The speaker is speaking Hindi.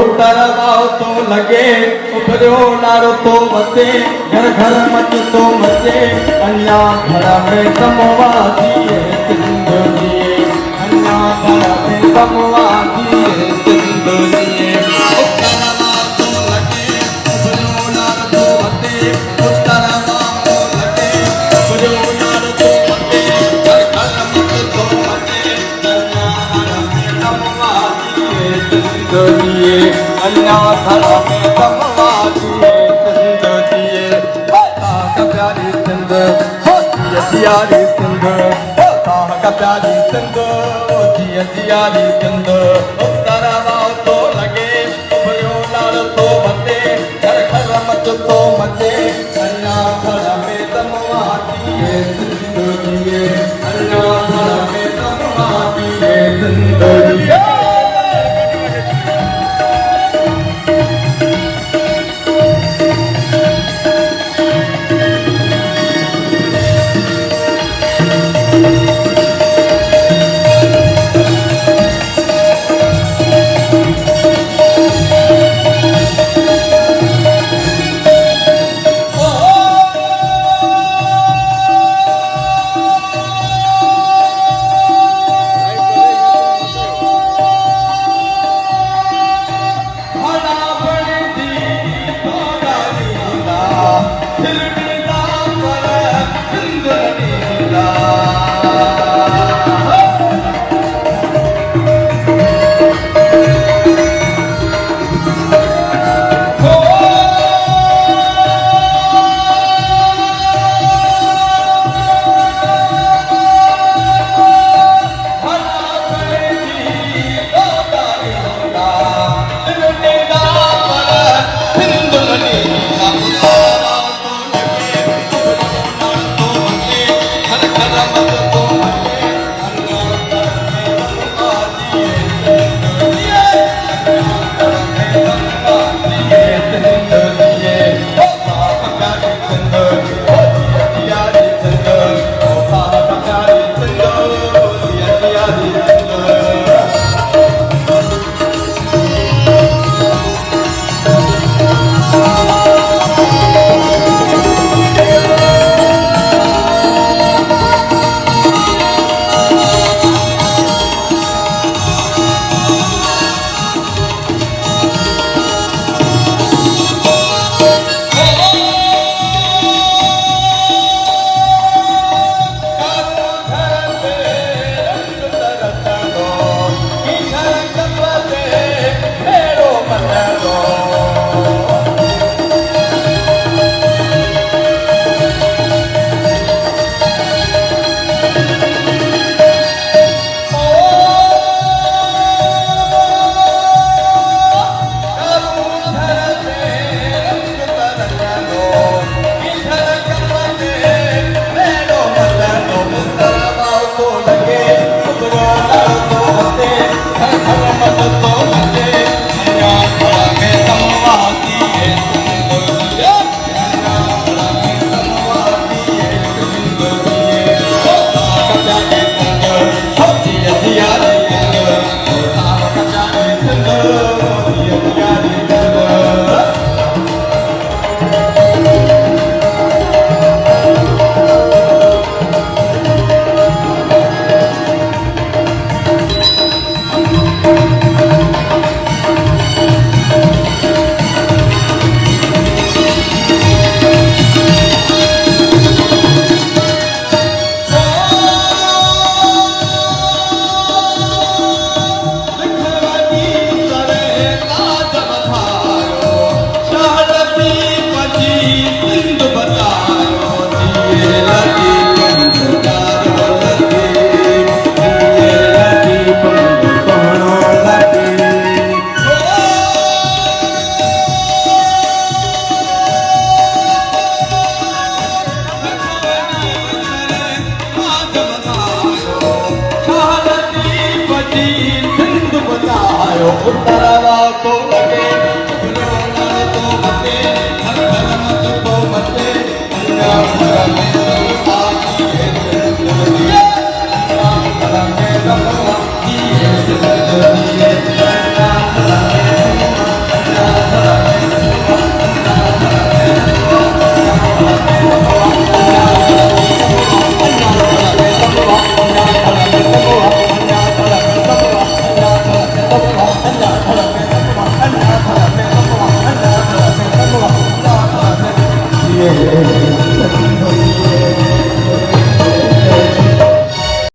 उतरवाओ तो लगे उभरियो नारो तो मचे घर घर मच तो मचे अन्या घर में तमवा दिए सिंधुजी अन्या घर में तमवा दिए सिंधुजी उतरवाओ तो लगे उभरियो नारो तो मचे उतरवाओ तो लगे उभरियो नारो तो मचे घर घर मच तो मचे अन्या घर में तमवा दिए सिंधुजी अन्या घर में तमवा दिए सिंधुजी का प्यारी सिंध जियारी सिंध का प्यारी सिंध जियारी सिंध उतरवाओ तो लगे उभरियो नारो तो मचे घर घर मच तो मचे अन्या घर में तमवा दिए सिंधुजी अन्या घर में तमवा दिए सिंधुजी उतरवाओ तो लगे उभरियो नारो तो मचे घर घर मच तो मचे अन्या घर में तमवा दिए सिंधुजी अन्या घर में तमवा दिए सिंधुजी।